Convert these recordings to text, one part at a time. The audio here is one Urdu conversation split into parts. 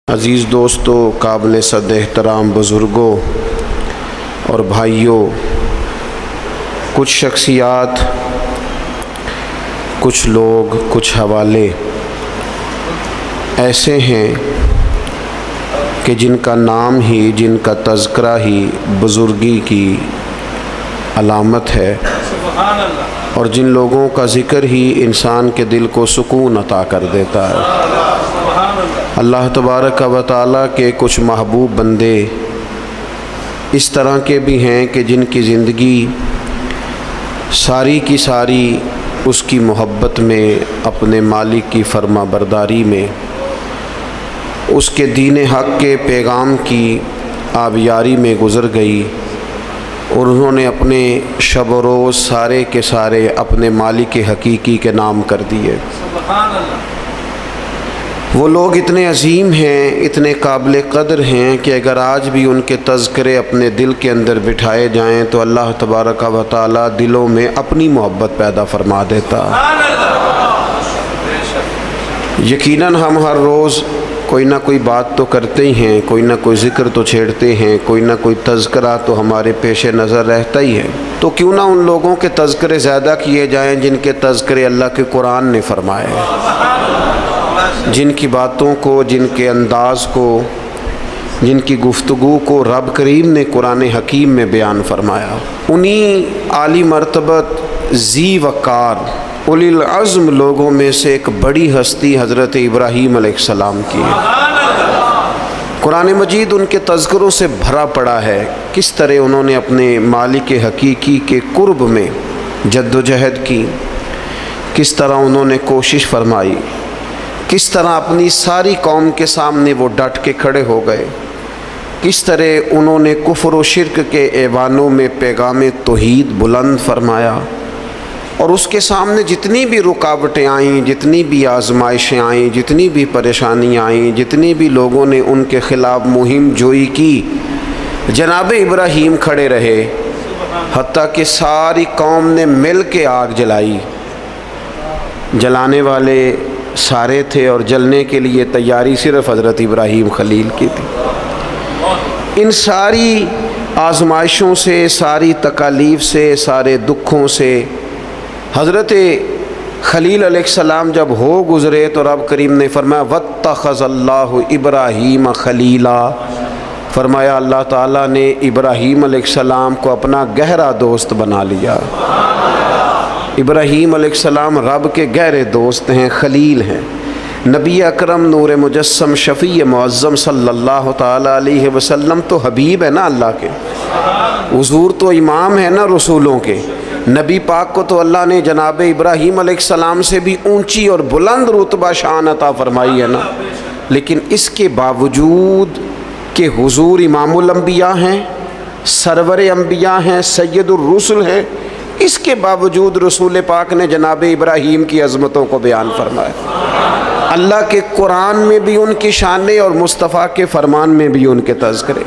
عزیز دوستو، قابل صد احترام بزرگوں اور بھائیوں، کچھ شخصیات، کچھ لوگ، کچھ حوالے ایسے ہیں کہ جن کا نام ہی، جن کا تذکرہ ہی بزرگی کی علامت ہے، اور جن لوگوں کا ذکر ہی انسان کے دل کو سکون عطا کر دیتا ہے۔ اللہ تبارک و تعالیٰ کے کچھ محبوب بندے اس طرح کے بھی ہیں کہ جن کی زندگی ساری کی ساری اس کی محبت میں، اپنے مالک کی فرما برداری میں، اس کے دین حق کے پیغام کی آبیاری میں گزر گئی، اور انہوں نے اپنے شب و روز سارے کے سارے اپنے مالک حقیقی کے نام کر دیے۔ وہ لوگ اتنے عظیم ہیں، اتنے قابل قدر ہیں کہ اگر آج بھی ان کے تذکرے اپنے دل کے اندر بٹھائے جائیں تو اللہ تبارک و تعالیٰ دلوں میں اپنی محبت پیدا فرما دیتا۔ یقیناً ہم ہر روز کوئی نہ کوئی بات تو کرتے ہی ہیں، کوئی نہ کوئی ذکر تو چھیڑتے ہیں، کوئی نہ کوئی تذکرہ تو ہمارے پیش نظر رہتا ہی ہے۔ تو کیوں نہ ان لوگوں کے تذکرے زیادہ کیے جائیں جن کے تذکرے اللہ کے قرآن نے فرمائے، جن کی باتوں کو، جن کے انداز کو، جن کی گفتگو کو رب کریم نے قرآن حکیم میں بیان فرمایا۔ انہی عالی مرتبت ذی وقار اولی العزم لوگوں میں سے ایک بڑی ہستی حضرت ابراہیم علیہ السلام کی ہے۔ قرآن مجید ان کے تذکروں سے بھرا پڑا ہے، کس طرح انہوں نے اپنے مالک حقیقی کے قرب میں جد و جہد کی، کس طرح انہوں نے کوشش فرمائی، کس طرح اپنی ساری قوم کے سامنے وہ ڈٹ کے کھڑے ہو گئے، کس طرح انہوں نے کفر و شرک کے ایوانوں میں پیغام توحید بلند فرمایا، اور اس کے سامنے جتنی بھی رکاوٹیں آئیں، جتنی بھی آزمائشیں آئیں، جتنی بھی پریشانیاں آئیں، جتنی بھی لوگوں نے ان کے خلاف مہم جوئی کی، جناب ابراہیم کھڑے رہے، حتیٰ کہ ساری قوم نے مل کے آگ جلائی۔ جلانے والے سارے تھے اور جلنے کے لیے تیاری صرف حضرت ابراہیم خلیل کی تھی۔ ان ساری آزمائشوں سے، ساری تکالیف سے، سارے دکھوں سے حضرت خلیل علیہ السلام جب ہو گزرے تو رب کریم نے فرمایا واتخذ اللہ ابراہیم خلیلا، فرمایا اللہ تعالیٰ نے ابراہیم علیہ السلام کو اپنا گہرا دوست بنا لیا۔ ابراہیم علیہ السلام رب کے گہرے دوست ہیں، خلیل ہیں۔ نبی اکرم نور مجسم شفیع معظم صلی اللہ تعالیٰ علیہ وسلم تو حبیب ہے نا اللہ کے، حضور تو امام ہے نا رسولوں کے۔ نبی پاک کو تو اللہ نے جناب ابراہیم علیہ السلام سے بھی اونچی اور بلند رتبہ شان عطا فرمائی ہے نا، لیکن اس کے باوجود کہ حضور امام الانبیاء ہیں، سرور انبیاء ہیں، سید الرسل ہیں، اس کے باوجود رسول پاک نے جناب ابراہیم کی عظمتوں کو بیان فرمایا۔ اللہ کے قرآن میں بھی ان کی شانیں اور مصطفیٰ کے فرمان میں بھی ان کے تذکرے۔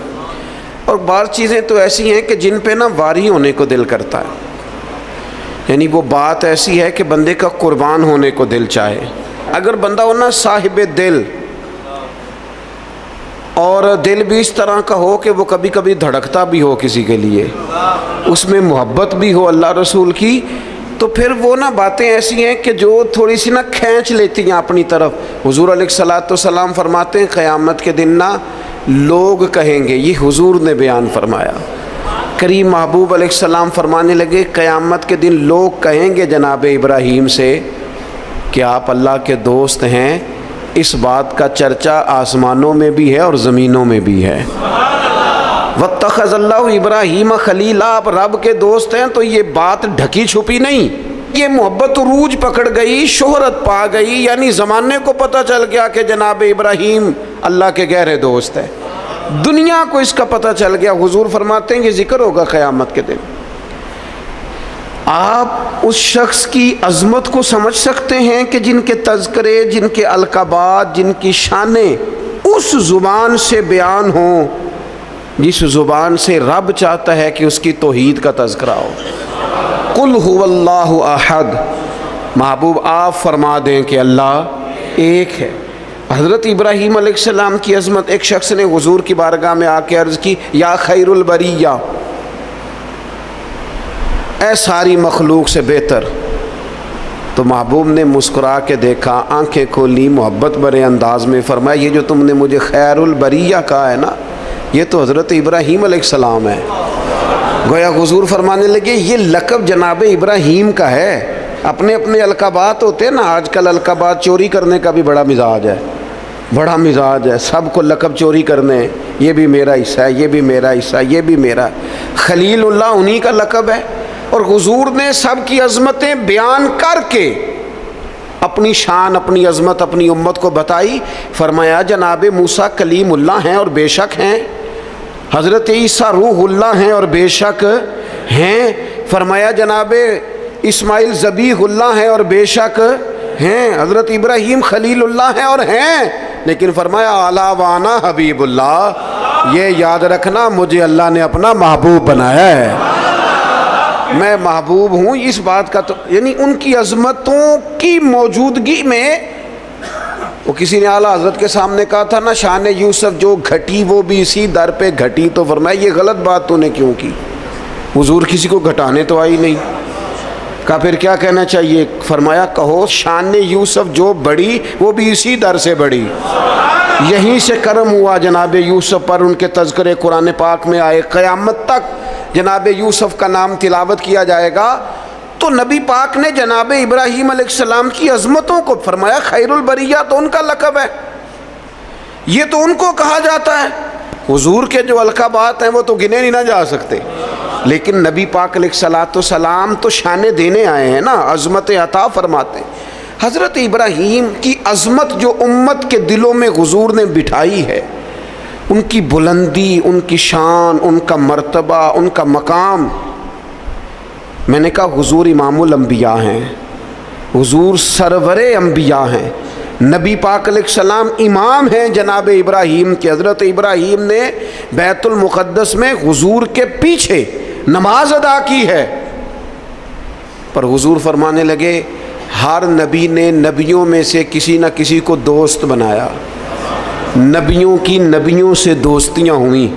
اور بعض چیزیں تو ایسی ہیں کہ جن پہ نا واری ہونے کو دل کرتا ہے، یعنی وہ بات ایسی ہے کہ بندے کا قربان ہونے کو دل چاہے۔ اگر بندہ ہو نا صاحب دل، اور دل بھی اس طرح کا ہو کہ وہ کبھی کبھی دھڑکتا بھی ہو کسی کے لیے، اس میں محبت بھی ہو اللہ رسول کی، تو پھر وہ نا باتیں ایسی ہیں کہ جو تھوڑی سی نا کھینچ لیتی ہیں اپنی طرف۔ حضور علیہ الصلاۃ فرماتے ہیں قیامت کے دن نا لوگ کہیں گے، یہ حضور نے بیان فرمایا، کریم محبوب علیہ السلام فرمانے لگے قیامت کے دن لوگ کہیں گے جناب ابراہیم سے کہ آپ اللہ کے دوست ہیں، اس بات کا چرچا آسمانوں میں بھی ہے اور زمینوں میں بھی ہے۔ واتخذ اللہ ابراہیم خلیلا، آپ رب کے دوست ہیں تو یہ بات ڈھکی چھپی نہیں، یہ محبت عروج پکڑ گئی، شہرت پا گئی، یعنی زمانے کو پتہ چل گیا کہ جناب ابراہیم اللہ کے گہرے دوست ہیں، دنیا کو اس کا پتہ چل گیا۔ حضور فرماتے ہیں یہ ذکر ہوگا قیامت کے دن۔ آپ اس شخص کی عظمت کو سمجھ سکتے ہیں کہ جن کے تذکرے، جن کے القابات، جن کی شانیں اس زبان سے بیان ہوں جس زبان سے رب چاہتا ہے کہ اس کی توحید کا تذکرہ ہو۔ قل هو اللہ احد، محبوب آپ فرما دیں کہ اللہ ایک ہے۔ حضرت ابراہیم علیہ السلام کی عظمت، ایک شخص نے حضور کی بارگاہ میں آ کے عرض کی یا خیر البریہ، اے ساری مخلوق سے بہتر. تو محبوب نے مسکرا کے دیکھا، آنکھیں کھولی، محبت بھرے انداز میں فرمایا یہ جو تم نے مجھے خیر البریہ کہا ہے نا، یہ تو حضرت ابراہیم علیہ السلام ہے. گویا حضور فرمانے لگے یہ لقب جناب ابراہیم کا ہے. اپنے اپنے القابات ہوتے ہیں نا، آج کل القابات چوری کرنے کا بھی بڑا مزاج ہے، بڑا مزاج ہے، سب کو لقب چوری کرنے، یہ بھی میرا حصہ ہے، یہ بھی میرا حصہ ہے، یہ بھی میرا. خلیل اللہ انہی کا لقب ہے. اور حضور نے سب کی عظمتیں بیان کر کے اپنی شان، اپنی عظمت اپنی امت کو بتائی. فرمایا جناب موسیٰ کلیم اللہ ہیں اور بے شک ہیں، حضرت عیسیٰ روح اللہ ہیں اور بے شک ہیں. فرمایا جناب اسماعیل ذبیح اللہ ہیں اور بے شک ہیں، حضرت ابراہیم خلیل اللہ ہیں اور ہیں. لیکن فرمایا اعلیٰ وانا حبیب اللہ، یہ یاد رکھنا مجھے اللہ نے اپنا محبوب بنایا ہے، میں محبوب ہوں. اس بات کا تو یعنی ان کی عظمتوں کی موجودگی میں، وہ کسی نے اعلیٰ حضرت کے سامنے کہا تھا نا شان یوسف جو گھٹی وہ بھی اسی در پہ گھٹی. تو فرمایا یہ غلط بات تو نے کیوں کی؟ حضور کسی کو گھٹانے تو آئی نہیں. کہا پھر کیا کہنا چاہیے؟ فرمایا کہو شان یوسف جو بڑی وہ بھی اسی در سے بڑی. یہیں سے کرم ہوا جناب یوسف پر، ان کے تذکرے قرآن پاک میں آئے. قیامت تک جناب یوسف کا نام تلاوت کیا جائے گا. تو نبی پاک نے جناب ابراہیم علیہ السلام کی عظمتوں کو فرمایا خیر البریہ تو ان کا لقب ہے، یہ تو ان کو کہا جاتا ہے. حضور کے جو القابات ہیں وہ تو گنے نہیں نہ جا سکتے، لیکن نبی پاک علیہ السلام تو شانے دینے آئے ہیں نا، عظمت عطا فرماتے ہیں. حضرت ابراہیم کی عظمت جو امت کے دلوں میں حضور نے بٹھائی ہے، ان کی بلندی، ان کی شان، ان کا مرتبہ، ان کا مقام. میں نے کہا حضور امام الانبیاء ہیں، حضور سرور انبیاء ہیں، نبی پاک علیہ السلام امام ہیں جناب ابراہیم کے. حضرت ابراہیم نے بیت المقدس میں حضور کے پیچھے نماز ادا کی ہے. پر حضور فرمانے لگے ہر نبی نے نبیوں میں سے کسی نہ کسی کو دوست بنایا، نبیوں کی نبیوں سے دوستیاں ہوئیں.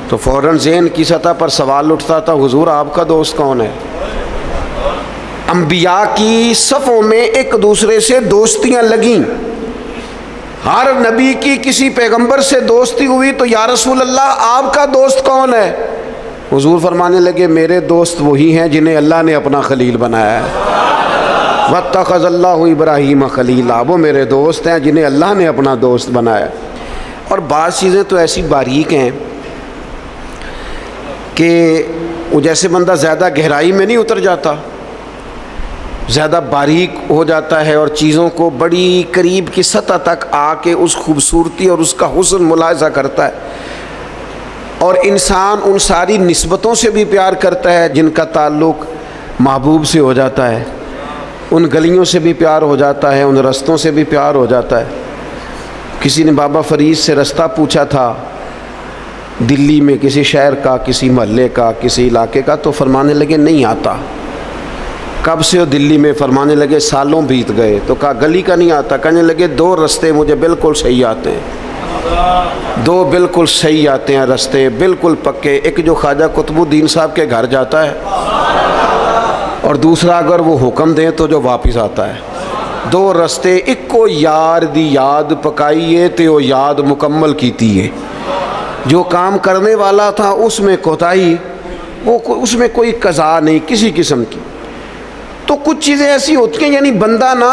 تو فوراً ذہن کی سطح پر سوال اٹھتا تھا حضور آپ کا دوست کون ہے؟ انبیاء کی صفوں میں ایک دوسرے سے دوستیاں لگیں، ہر نبی کی کسی پیغمبر سے دوستی ہوئی. تو یا رسول اللہ آپ کا دوست کون ہے؟ حضور فرمانے لگے میرے دوست وہی ہیں جنہیں اللہ نے اپنا خلیل بنایا ہے. واتخذ اللہ ابراہیم خلیلا، وہ میرے دوست ہیں جنہیں اللہ نے اپنا دوست بنایا. اور بعض چیزیں تو ایسی باریک ہیں کہ وہ جیسے بندہ زیادہ گہرائی میں نہیں اتر جاتا، زیادہ باریک ہو جاتا ہے اور چیزوں کو بڑی قریب کی سطح تک آ کے اس خوبصورتی اور اس کا حسن ملاحظہ کرتا ہے. اور انسان ان ساری نسبتوں سے بھی پیار کرتا ہے جن کا تعلق محبوب سے ہو جاتا ہے، ان گلیوں سے بھی پیار ہو جاتا ہے، ان رستوں سے بھی پیار ہو جاتا ہے. کسی نے بابا فرید سے رستہ پوچھا تھا دلی میں کسی شہر کا، کسی محلے کا، کسی علاقے کا، تو فرمانے لگے نہیں آتا. کب سے ہو دلی میں؟ فرمانے لگے سالوں بیت گئے. تو کہا گلی کا نہیں آتا؟ کہنے لگے دو رستے مجھے بالکل صحیح آتے ہیں، دو بالکل صحیح آتے ہیں رستے، بالکل پکے. ایک جو خواجہ قطب الدین صاحب کے گھر جاتا ہے، اور دوسرا اگر وہ حکم دیں تو جو واپس آتا ہے. دو رستے، ایک کو یار دی یاد پکائیے تے وہ یاد مکمل کیتی ہے. جو کام کرنے والا تھا اس میں کوتاہی، وہ اس میں کوئی قضا نہیں کسی قسم کی. تو کچھ چیزیں ایسی ہوتی ہیں یعنی بندہ نا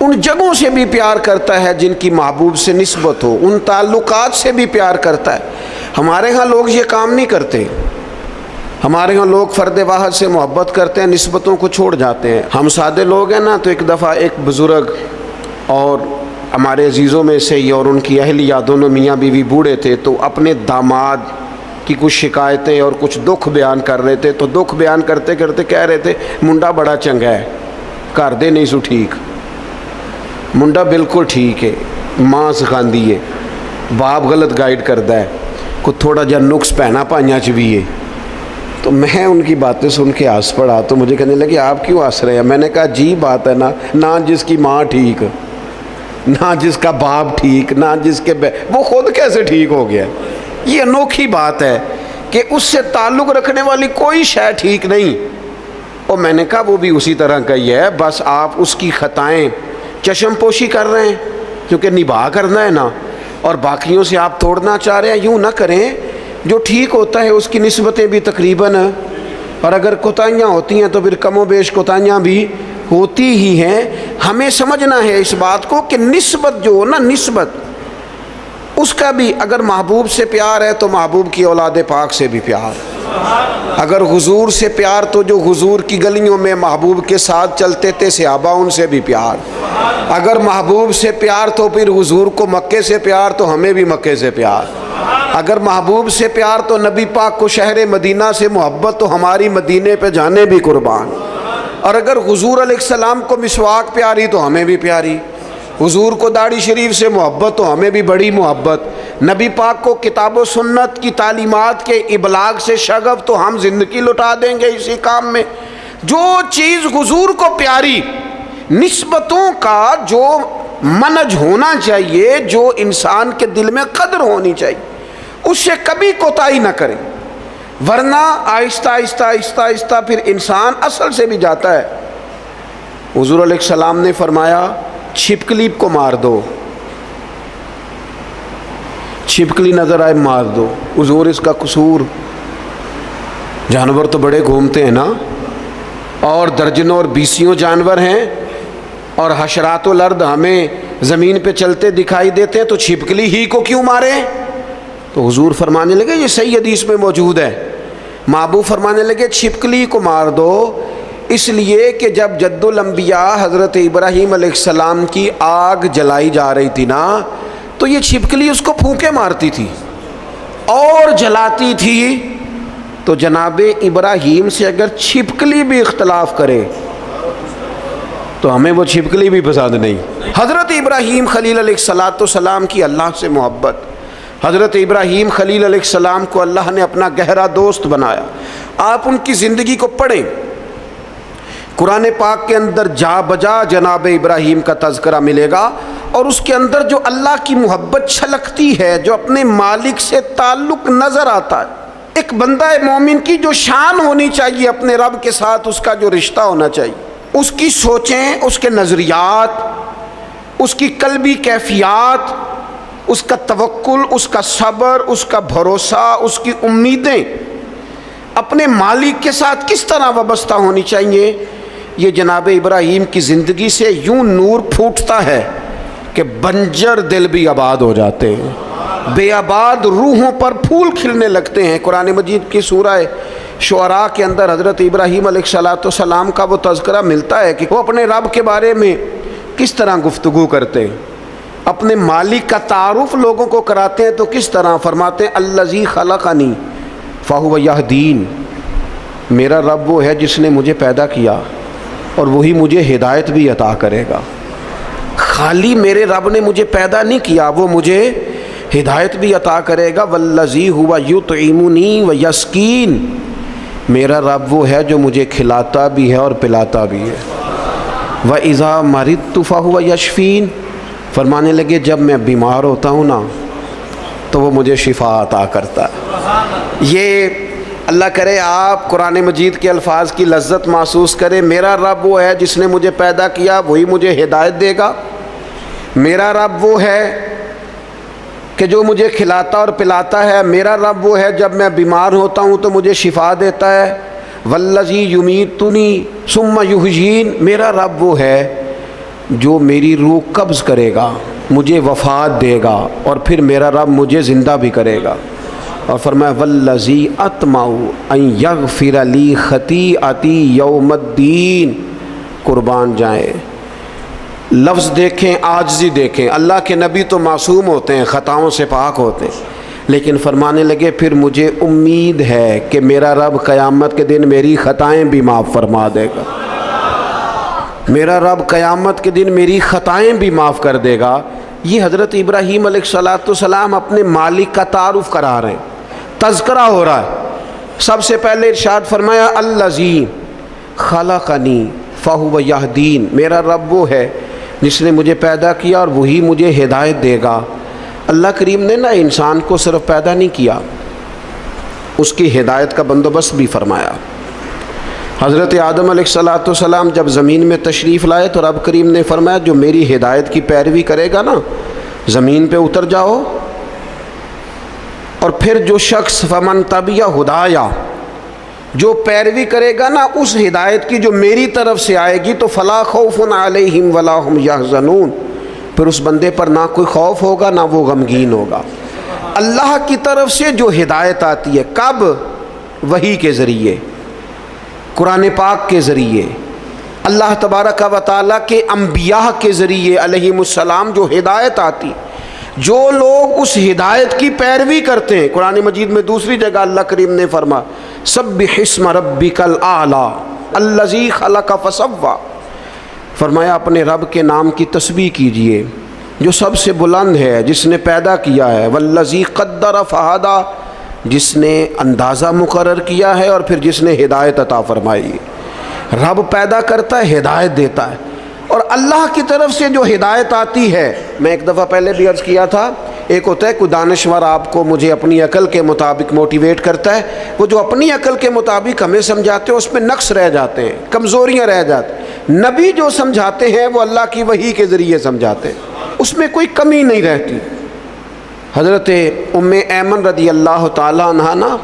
ان جگہوں سے بھی پیار کرتا ہے جن کی محبوب سے نسبت ہو، ان تعلقات سے بھی پیار کرتا ہے. ہمارے ہاں لوگ یہ کام نہیں کرتے، ہمارے ہاں لوگ فرد واحد سے محبت کرتے ہیں، نسبتوں کو چھوڑ جاتے ہیں. ہم سادے لوگ ہیں نا، تو ایک دفعہ ایک بزرگ اور ہمارے عزیزوں میں سے ہی اور ان کی اہلیہ دونوں میاں بیوی بوڑھے تھے، تو اپنے داماد کی کچھ شکایتیں اور کچھ دکھ بیان کر رہے تھے. تو دکھ بیان کرتے کرتے کہہ رہے تھے منڈا بڑا چنگا ہے، گھر دے نہیں سو ٹھیک، منڈا بالکل ٹھیک ہے، ماں سکھاندی ہے، باپ غلط گائیڈ کرتا ہے، کچھ تھوڑا جا نقص پہنا پائیاں چ بھی ہے. تو میں ان کی باتیں سن کے ہنس پڑا. تو مجھے کہنے لگے آپ کیوں ہنس رہے ہیں؟ میں نے کہا جی بات ہے نا، نہ جس کی ماں ٹھیک نہ جس کا باپ ٹھیک، نہ جس کے وہ خود کیسے ٹھیک ہو گیا؟ یہ انوکھی بات ہے کہ اس سے تعلق رکھنے والی کوئی شے ٹھیک نہیں۔ اور میں نے کہا وہ بھی اسی طرح کا ہی ہے، بس آپ اس کی خطائیں چشم پوشی کر رہے ہیں کیونکہ نباہ کرنا ہے نا، اور باقیوں سے آپ توڑنا چاہ رہے ہیں۔ یوں نہ کریں، جو ٹھیک ہوتا ہے اس کی نسبتیں بھی تقریباً، اور اگر کوتاہیاں ہوتی ہیں تو پھر کم و بیش کوتاہیاں بھی ہوتی ہی ہیں۔ ہمیں سمجھنا ہے اس بات کو کہ نسبت جو ہو نا، نسبت اس کا بھی، اگر محبوب سے پیار ہے تو محبوب کی اولاد پاک سے بھی پیار، اگر حضور سے پیار تو جو حضور کی گلیوں میں محبوب کے ساتھ چلتے تھے صحابہ ان سے بھی پیار، اگر محبوب سے پیار تو پھر حضور کو مکے سے پیار تو ہمیں بھی مکے سے پیار، اگر محبوب سے پیار تو نبی پاک کو شہر مدینہ سے محبت تو ہماری مدینے پہ جانے بھی قربان، اور اگر حضور علیہ السلام کو مسواک پیاری تو ہمیں بھی پیاری، حضور کو داڑھی شریف سے محبت تو ہمیں بھی بڑی محبت، نبی پاک کو کتاب و سنت کی تعلیمات کے ابلاغ سے شغف تو ہم زندگی لٹا دیں گے اسی کام میں۔ جو چیز حضور کو پیاری، نسبتوں کا جو منج ہونا چاہیے، جو انسان کے دل میں قدر ہونی چاہیے، اس سے کبھی کوتاہی نہ کریں، ورنہ آہستہ آہستہ آہستہ آہستہ پھر انسان اصل سے بھی جاتا ہے۔ حضور علیہ السلام نے فرمایا چھپکلی کو مار دو، چھپکلی نظر آئے مار دو۔ حضور اس کا قصور، جانور تو بڑے گھومتے ہیں نا، اور درجنوں اور بیسیوں جانور ہیں، اور حشرات الارض ہمیں زمین پہ چلتے دکھائی دیتے ہیں، تو چھپکلی ہی کو کیوں مارے؟ تو حضور فرمانے لگے، یہ صحیح حدیث میں موجود ہے، محبوب فرمانے لگے چھپکلی کو مار دو، اس لیے کہ جب جد الانبیاء حضرت ابراہیم علیہ السلام کی آگ جلائی جا رہی تھی نا، تو یہ چھپکلی اس کو پھونکے مارتی تھی اور جلاتی تھی۔ تو جناب ابراہیم سے اگر چھپکلی بھی اختلاف کرے تو ہمیں وہ چھپکلی بھی پسند نہیں۔ حضرت ابراہیم خلیل علیہ السلام کی اللہ سے محبت، حضرت ابراہیم خلیل علیہ السلام کو اللہ نے اپنا گہرا دوست بنایا۔ آپ ان کی زندگی کو پڑھیں، قرآن پاک کے اندر جا بجا جناب ابراہیم کا تذکرہ ملے گا، اور اس کے اندر جو اللہ کی محبت چھلکتی ہے، جو اپنے مالک سے تعلق نظر آتا ہے۔ ایک بندہ مومن کی جو شان ہونی چاہیے اپنے رب کے ساتھ، اس کا جو رشتہ ہونا چاہیے، اس کی سوچیں، اس کے نظریات، اس کی قلبی کیفیات، اس کا توکل، اس کا صبر، اس کا بھروسہ، اس کی امیدیں اپنے مالک کے ساتھ کس طرح وابستہ ہونی چاہیے۔ یہ جناب ابراہیم کی زندگی سے یوں نور پھوٹتا ہے کہ بنجر دل بھی آباد ہو جاتے ہیں، بے آباد روحوں پر پھول کھلنے لگتے ہیں۔ قرآن مجید کی سورہ شعراء کے اندر حضرت ابراہیم علیہ السلام کا وہ تذکرہ ملتا ہے کہ وہ اپنے رب کے بارے میں کس طرح گفتگو کرتے ہیں، اپنے مالک کا تعارف لوگوں کو کراتے ہیں تو کس طرح فرماتے ہیں الذی خلقنی فہو یہدین، میرا رب وہ ہے جس نے مجھے پیدا کیا اور وہی مجھے ہدایت بھی عطا کرے گا۔ خالی میرے رب نے مجھے پیدا نہیں کیا، وہ مجھے ہدایت بھی عطا کرے گا۔ والذی ہوا یطعمنی ویسقین، میرا رب وہ ہے جو مجھے کھلاتا بھی ہے اور پلاتا بھی ہے۔ وَإِذَا مَرِضْتُ فَهُوَ یشفین، فرمانے لگے جب میں بیمار ہوتا ہوں نا تو وہ مجھے شفا عطا کرتا ہے۔ یہ اللہ کرے آپ قرآن مجید کے الفاظ کی لذت محسوس کریں۔ میرا رب وہ ہے جس نے مجھے پیدا کیا، وہی مجھے ہدایت دے گا۔ میرا رب وہ ہے کہ جو مجھے کھلاتا اور پلاتا ہے۔ میرا رب وہ ہے جب میں بیمار ہوتا ہوں تو مجھے شفا دیتا ہے۔ والذی یمیتنی ثم یحیین، میرا رب وہ ہے جو میری روح قبض کرے گا، مجھے وفات دے گا، اور پھر میرا رب مجھے زندہ بھی کرے گا۔ اور فرمایا والذی اطمع ان یغفر لی خطیئتی یوم الدین، قربان جائیں، لفظ دیکھیں، عاجزی دیکھیں۔ اللہ کے نبی تو معصوم ہوتے ہیں، خطاؤں سے پاک ہوتے ہیں، لیکن فرمانے لگے پھر مجھے امید ہے کہ میرا رب قیامت کے دن میری خطائیں بھی معاف فرما دے گا، میرا رب قیامت کے دن میری خطائیں بھی معاف کر دے گا۔ یہ حضرت ابراہیم علیہ السلام اپنے مالک کا تعارف کرا رہے ہیں، تذکرہ ہو رہا ہے۔ سب سے پہلے ارشاد فرمایا الذی خلقنی فہو یہدین، میرا رب وہ ہے جس نے مجھے پیدا کیا اور وہی مجھے ہدایت دے گا۔ اللہ کریم نے نا انسان کو صرف پیدا نہیں کیا، اس کی ہدایت کا بندوبست بھی فرمایا۔ حضرت آدم علیہ السلام جب زمین میں تشریف لائے تو رب کریم نے فرمایا جو میری ہدایت کی پیروی کرے گا نا زمین پہ اتر جاؤ، اور پھر جو شخص فمن تبع ہدایا جو پیروی کرے گا نا اس ہدایت کی جو میری طرف سے آئے گی تو فلا خوف علیہم ولا ہم یحزنون، پھر اس بندے پر نہ کوئی خوف ہوگا نہ وہ غمگین ہوگا۔ اللہ کی طرف سے جو ہدایت آتی ہے، کب؟ وحی کے ذریعے، قرآن پاک کے ذریعے، اللہ تبارک و تعالیٰ کے انبیاء کے ذریعے علیہم السلام جو ہدایت آتی، جو لوگ اس ہدایت کی پیروی کرتے ہیں۔ قرآن مجید میں دوسری جگہ اللہ کریم نے فرمایا سبح اسم ربک الاعلی الذی خلق فسوی، فرمایا اپنے رب کے نام کی تسبیح کیجئے جو سب سے بلند ہے، جس نے پیدا کیا ہے، والذی قدر فہدی، جس نے اندازہ مقرر کیا ہے اور پھر جس نے ہدایت عطا فرمائی۔ رب پیدا کرتا ہے، ہدایت دیتا ہے، اور اللہ کی طرف سے جو ہدایت آتی ہے، میں ایک دفعہ پہلے بھی عرض کیا تھا، ایک ہوتا ہے کوئی دانشور آپ کو مجھے اپنی عقل کے مطابق موٹیویٹ کرتا ہے، وہ جو اپنی عقل کے مطابق ہمیں سمجھاتے ہیں اس میں نقص رہ جاتے ہیں، کمزوریاں رہ جاتی ہیں۔ نبی جو سمجھاتے ہیں وہ اللہ کی وحی کے ذریعے سمجھاتے ہیں، اس میں کوئی کمی نہیں رہتی۔ حضرت ام ایمن رضی اللہ تعالیٰ عنہا نا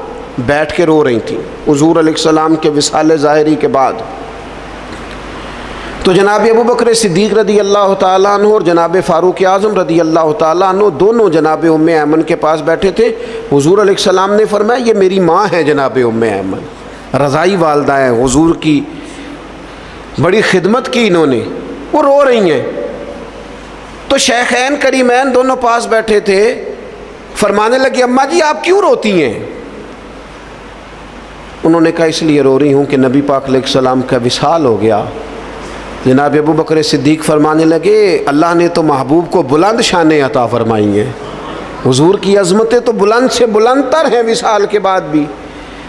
بیٹھ کے رو رہی تھیں حضور علیہ السلام کے وصال ظاہری کے بعد، تو جناب ابو بکر صدیق رضی اللہ تعالیٰ عنہ اور جناب فاروق اعظم رضی اللہ تعالیٰ عنہ دونوں جناب ام ایمن کے پاس بیٹھے تھے۔ حضور علیہ السلام نے فرمایا یہ میری ماں ہے جناب ام ایمن، رضائی والدہ ہیں، حضور کی بڑی خدمت کی انہوں نے، وہ رو رہی ہیں۔ تو شیخین کریمین دونوں پاس بیٹھے تھے، فرمانے لگے اماں جی آپ کیوں روتی ہیں؟ انہوں نے کہا اس لیے رو رہی ہوں کہ نبی پاک علیہ السلام کا وصال ہو گیا۔ جناب ابو بکر صدیق فرمانے لگے اللہ نے تو محبوب کو بلند شانیں عطا فرمائی ہیں، حضور کی عظمتیں تو بلند سے بلند تر ہیں وصال کے بعد بھی۔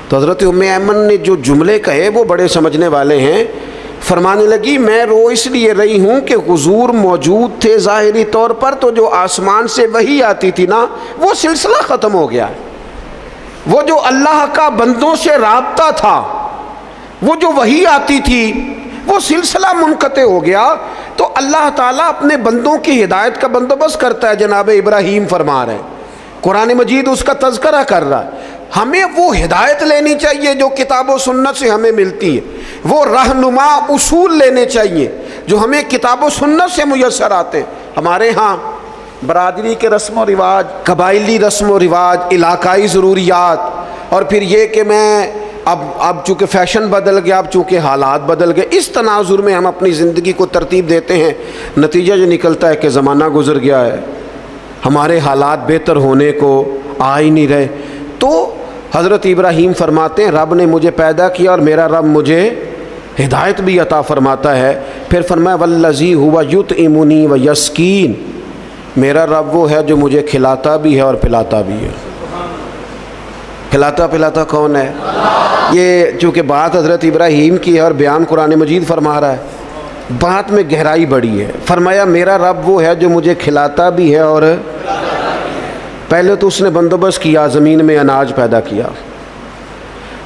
تو حضرت ام ایمن نے جو جملے کہے وہ بڑے سمجھنے والے ہیں، فرمانے لگی میں رو اس لیے رہی ہوں کہ حضور موجود تھے ظاہری طور پر، تو جو آسمان سے وحی آتی تھی نا وہ سلسلہ ختم ہو گیا، وہ جو اللہ کا بندوں سے رابطہ تھا، وہ جو وحی آتی تھی وہ سلسلہ منقطع ہو گیا۔ تو اللہ تعالیٰ اپنے بندوں کی ہدایت کا بندوبست کرتا ہے، جناب ابراہیم فرما رہے ہیں، قرآن مجید اس کا تذکرہ کر رہا ہے۔ ہمیں وہ ہدایت لینی چاہیے جو کتاب و سنت سے ہمیں ملتی ہے، وہ رہنما اصول لینے چاہیے جو ہمیں کتاب و سنت سے میسر آتے ہیں۔ ہمارے ہاں برادری کے رسم و رواج، قبائلی رسم و رواج، علاقائی ضروریات، اور پھر یہ کہ میں اب چونکہ فیشن بدل گیا، اب چونکہ حالات بدل گئے، اس تناظر میں ہم اپنی زندگی کو ترتیب دیتے ہیں، نتیجہ جو نکلتا ہے کہ زمانہ گزر گیا ہے، ہمارے حالات بہتر ہونے کو آ ہی نہیں رہے۔ تو حضرت ابراہیم فرماتے ہیں رب نے مجھے پیدا کیا اور میرا رب مجھے ہدایت بھی عطا فرماتا ہے۔ پھر فرمایا والذی ہوا یطعمنی ویسقین، میرا رب وہ ہے جو مجھے کھلاتا بھی ہے اور پلاتا بھی ہے۔ کھلاتا پلاتا کون ہے؟ یہ چونکہ بات حضرت ابراہیم کی ہے اور بیان قرآن مجید فرما رہا ہے، بات میں گہرائی بڑی ہے۔ فرمایا میرا رب وہ ہے جو مجھے کھلاتا بھی ہے، اور پہلے تو اس نے بندوبست کیا، زمین میں اناج پیدا کیا،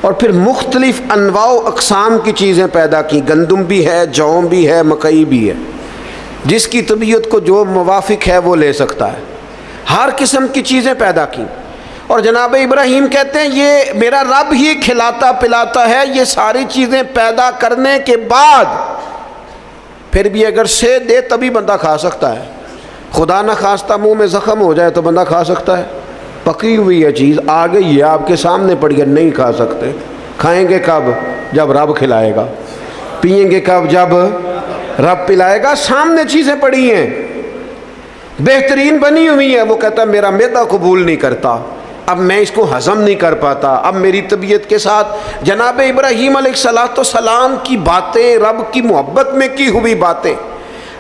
اور پھر مختلف انواع و اقسام کی چیزیں پیدا کی، گندم بھی ہے، جو بھی ہے، مکئی بھی ہے، جس کی طبیعت کو جو موافق ہے وہ لے سکتا ہے، ہر قسم کی چیزیں پیدا کی۔ اور جناب ابراہیم کہتے ہیں یہ میرا رب ہی کھلاتا پلاتا ہے، یہ ساری چیزیں پیدا کرنے کے بعد پھر بھی اگر سے دے تبھی بندہ کھا سکتا ہے، خدا نہ خواستہ منہ میں زخم ہو جائے تو بندہ کھا سکتا ہے؟ پکی ہوئی ہے چیز آ گئی ہے آپ کے سامنے پڑی ہے، نہیں کھا سکتے۔ کھائیں گے کب؟ جب رب کھلائے گا۔ پئیں گے کب؟ جب رب پلائے گا۔ سامنے چیزیں پڑی ہیں، بہترین بنی ہوئی ہیں، وہ کہتا ہے میرا معدہ قبول نہیں کرتا، اب میں اس کو ہضم نہیں کر پاتا، اب میری طبیعت کے ساتھ جناب ابراہیم علیہ السلام کی باتیں، رب کی محبت میں کی ہوئی باتیں،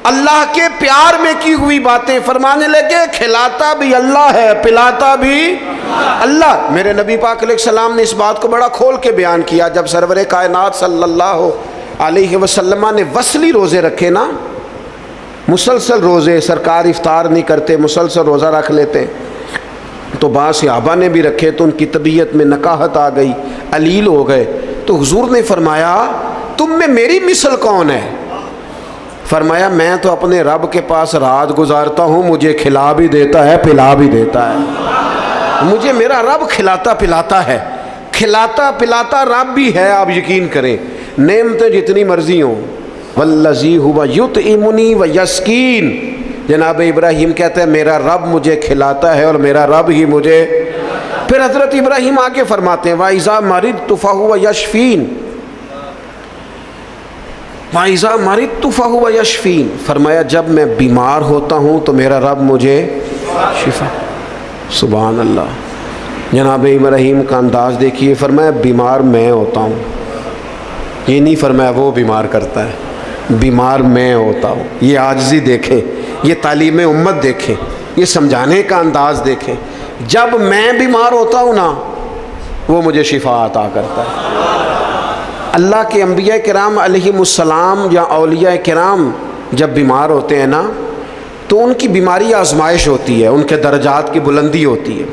اللہ کے پیار میں کی ہوئی باتیں، فرمانے لگے کھلاتا بھی اللہ ہے، پلاتا بھی اللہ۔ میرے نبی پاک علیہ السلام نے اس بات کو بڑا کھول کے بیان کیا جب سرور کائنات صلی اللہ علیہ وسلم نے وصلی روزے رکھے نا، مسلسل روزے، سرکار افطار نہیں کرتے، مسلسل روزہ رکھ لیتے. تو بعض صحابہ نے بھی رکھے تو ان کی طبیعت میں نکاہت آ گئی، علیل ہو گئے. تو حضور نے فرمایا تم میں میری مثل کون ہے؟ فرمایا میں تو اپنے رب کے پاس رات گزارتا ہوں، مجھے کھلا بھی دیتا ہے پلا بھی دیتا ہے. مجھے میرا رب کھلاتا پلاتا ہے، کھلاتا پلاتا رب بھی ہے. آپ یقین کریں نعمتیں جتنی مرضی ہوں، والذی ھو یطعمنی ویسقین. جناب ابراہیم کہتے ہیں میرا رب مجھے کھلاتا ہے اور میرا رب ہی مجھے. پھر حضرت ابراہیم آگے فرماتے ہیں وَإِذَا مَرِضْتُ فَهُوَ يَشْفِينِ، وَإِذَا مَرِضْتُ فَهُوَ يَشْفِينِ. فرمایا جب میں بیمار ہوتا ہوں تو میرا رب مجھے شفا. سبحان اللہ. جناب ابراہیم کا انداز دیکھیے، فرمایا بیمار میں ہوتا ہوں، یہ نہیں فرمایا وہ بیمار کرتا ہے، بیمار میں ہوتا ہوں. یہ عاجزی دیکھیں، یہ تعلیم امت دیکھیں، یہ سمجھانے کا انداز دیکھیں. جب میں بیمار ہوتا ہوں نا وہ مجھے شفا عطا کرتا ہے. اللہ کے انبیاء کرام علیہم السلام یا اولیاء کرام جب بیمار ہوتے ہیں نا تو ان کی بیماری آزمائش ہوتی ہے، ان کے درجات کی بلندی ہوتی ہے،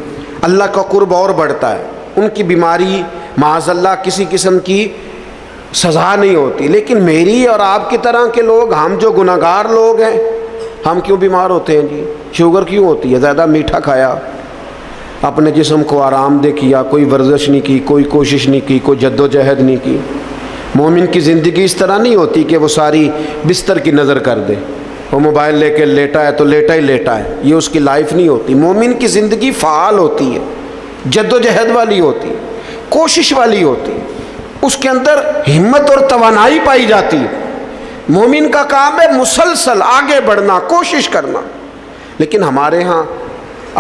اللہ کا قرب اور بڑھتا ہے. ان کی بیماری معاذ اللہ کسی قسم کی سزا نہیں ہوتی. لیکن میری اور آپ کی طرح کے لوگ، ہم جو گناہگار لوگ ہیں، ہم کیوں بیمار ہوتے ہیں جی؟ شوگر کیوں ہوتی ہے؟ زیادہ میٹھا کھایا، اپنے جسم کو آرام دہ کیا، کوئی ورزش نہیں کی، کوئی کوشش نہیں کی، کوئی جد و جہد نہیں کی. مومن کی زندگی اس طرح نہیں ہوتی کہ وہ ساری بستر کی نظر کر دے، وہ موبائل لے کے لیٹا ہے تو لیٹا ہی لیٹا ہے. یہ اس کی لائف نہیں ہوتی. مومن کی زندگی فعال ہوتی ہے، جد و جہد والی ہوتی ہے، کوشش والی ہوتی ہے، اس کے اندر ہمت اور توانائی پائی جاتی ہے. مومن کا کام ہے مسلسل آگے بڑھنا، کوشش کرنا. لیکن ہمارے ہاں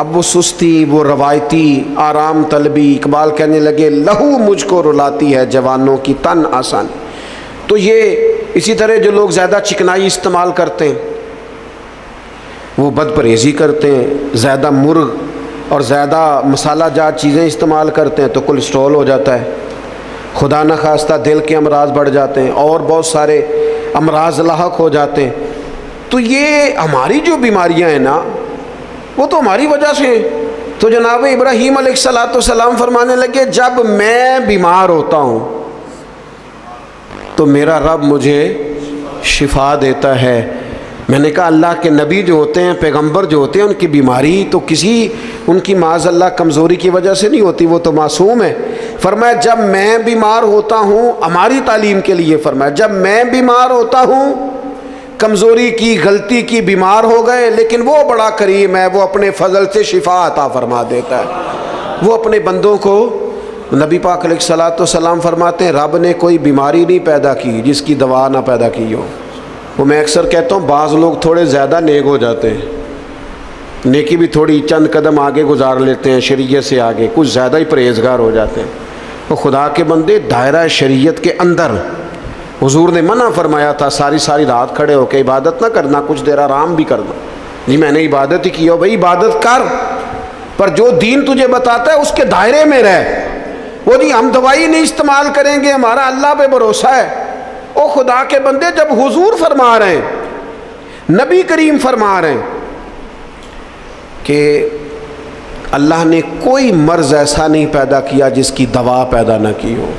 اب وہ سستی، وہ روایتی آرام طلبی. اقبال کہنے لگے لہو مجھ کو رلاتی ہے جوانوں کی تن آسانی. تو یہ اسی طرح جو لوگ زیادہ چکنائی استعمال کرتے ہیں، وہ بد پرہیزی کرتے ہیں، زیادہ مرغ اور زیادہ مسالہ جات چیزیں استعمال کرتے ہیں تو کولیسٹرول ہو جاتا ہے، خدا نخواستہ دل کے امراض بڑھ جاتے ہیں اور بہت سارے امراض لاحق ہو جاتے ہیں. تو یہ ہماری جو بیماریاں ہیں نا وہ تو ہماری وجہ سے ہیں. تو جناب ابراہیم علیہ السلام فرمانے لگے جب میں بیمار ہوتا ہوں تو میرا رب مجھے شفا دیتا ہے. میں نے کہا اللہ کے نبی جو ہوتے ہیں، پیغمبر جو ہوتے ہیں، ان کی بیماری تو ان کی معاذ اللہ کمزوری کی وجہ سے نہیں ہوتی، وہ تو معصوم ہے. فرمایا جب میں بیمار ہوتا ہوں، ہماری تعلیم کے لیے فرمایا جب میں بیمار ہوتا ہوں، کمزوری کی، غلطی کی، بیمار ہو گئے، لیکن وہ بڑا کریم ہے، وہ اپنے فضل سے شفا عطا فرما دیتا ہے. وہ اپنے بندوں کو، نبی پاک علیہ الصلوۃ والسلام فرماتے ہیں رب نے کوئی بیماری نہیں پیدا کی جس کی دوا نہ پیدا کی ہو. وہ میں اکثر کہتا ہوں بعض لوگ تھوڑے زیادہ نیک ہو جاتے ہیں، نیکی بھی تھوڑی چند قدم آگے گزار لیتے ہیں شریعت سے آگے، کچھ زیادہ ہی پرہیزگار ہو جاتے ہیں. وہ خدا کے بندے دائرہ شریعت کے اندر حضور نے منع فرمایا تھا ساری رات کھڑے ہو کے عبادت نہ کرنا، کچھ دیر آرام بھی کرنا. جی میں نے عبادت ہی کی ہو، بھائی عبادت کر، پر جو دین تجھے بتاتا ہے اس کے دائرے میں رہ. وہ جی ہم دوائی نہیں استعمال کریں گے، ہمارا اللہ پہ بھروسہ ہے. او خدا کے بندے جب حضور فرما رہے ہیں، نبی کریم فرما رہے ہیں کہ اللہ نے کوئی مرض ایسا نہیں پیدا کیا جس کی دوا پیدا نہ کی ہو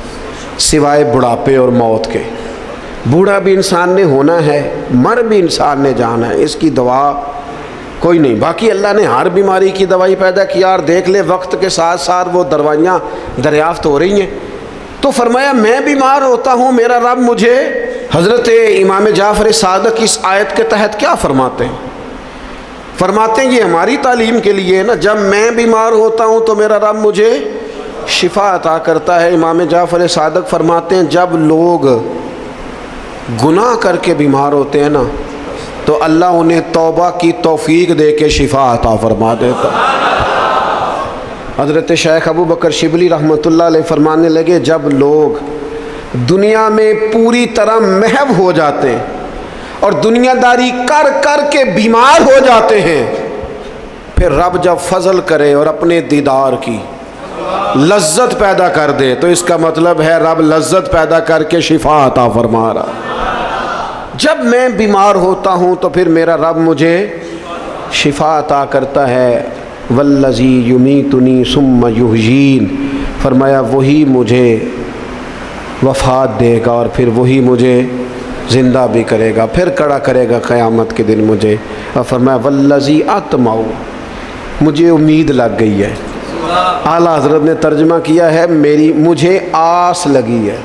سوائے بڑھاپے اور موت کے. بوڑھا بھی انسان نے ہونا ہے، مر بھی انسان نے جانا ہے، اس کی دوا کوئی نہیں. باقی اللہ نے ہر بیماری کی دوائی پیدا کیا، اور دیکھ لے وقت کے ساتھ ساتھ وہ دوائیاں دریافت ہو رہی ہیں. تو فرمایا میں بیمار ہوتا ہوں، میرا رب مجھے. حضرت امام جعفر صادق اس آیت کے تحت کیا فرماتے ہیں؟ فرماتے ہیں یہ ہماری تعلیم کے لیے نا، جب میں بیمار ہوتا ہوں تو میرا رب مجھے شفا عطا کرتا ہے. امام جعفر صادق فرماتے ہیں جب لوگ گناہ کر کے بیمار ہوتے ہیں نا تو اللہ انہیں توبہ کی توفیق دے کے شفا عطا فرما دیتا. حضرت شیخ ابو بکر شبلی رحمۃ اللہ علیہ فرمانے لگے جب لوگ دنیا میں پوری طرح محو ہو جاتے ہیں اور دنیا داری کر کر کے بیمار ہو جاتے ہیں، پھر رب جب فضل کرے اور اپنے دیدار کی لذت پیدا کر دے تو اس کا مطلب ہے رب لذت پیدا کر کے شفا عطا فرما رہا. جب میں بیمار ہوتا ہوں تو پھر میرا رب مجھے شفا عطا کرتا ہے. والذی یمیتنی ثم یحیین، فرمایا وہی مجھے وفات دے گا اور پھر وہی مجھے زندہ بھی کرے گا، پھر کھڑا کرے گا قیامت کے دن مجھے. اور فرمایا والذی اطمع، مجھے امید لگ گئی ہے. اعلیٰ حضرت نے ترجمہ کیا ہے مجھے آس لگی ہے،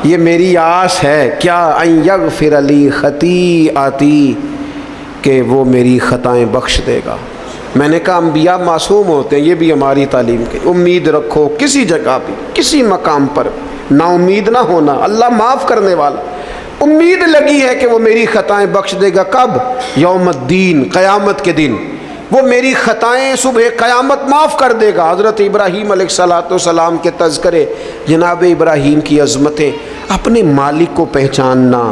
یہ میری آس ہے. کیا؟ ان یغفر لی خطیئتی، کہ وہ میری خطائیں بخش دے گا. میں نے کہا انبیاء معصوم ہوتے ہیں، یہ بھی ہماری تعلیم کی. امید رکھو کسی جگہ بھی، کسی مقام پر نا امید نہ ہونا. اللہ معاف کرنے والا. امید لگی ہے کہ وہ میری خطائیں بخش دے گا. کب؟ یوم الدین، قیامت کے دن. وہ میری خطائیں صبح قیامت معاف کر دے گا. حضرت ابراہیم علیہ السلام کے تذکرے، جناب ابراہیم کی عظمتیں، اپنے مالک کو پہچاننا،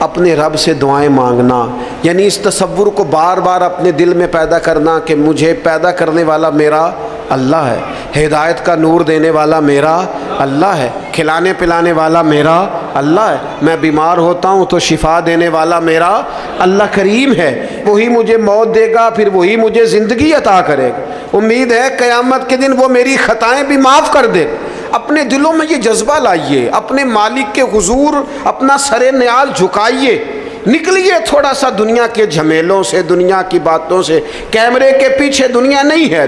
اپنے رب سے دعائیں مانگنا، یعنی اس تصور کو بار بار اپنے دل میں پیدا کرنا کہ مجھے پیدا کرنے والا میرا اللہ ہے، ہدایت کا نور دینے والا میرا اللہ ہے، کھلانے پلانے والا میرا اللہ ہے، میں بیمار ہوتا ہوں تو شفا دینے والا میرا اللہ کریم ہے. وہی مجھے موت دے گا، پھر وہی مجھے زندگی عطا کرے گا. امید ہے قیامت کے دن وہ میری خطائیں بھی معاف کر دے. اپنے دلوں میں یہ جذبہ لائیے، اپنے مالک کے حضور اپنا سر نیال جھکائیے، نکلیے تھوڑا سا دنیا کے جھمیلوں سے، دنیا کی باتوں سے. کیمرے کے پیچھے دنیا نہیں ہے.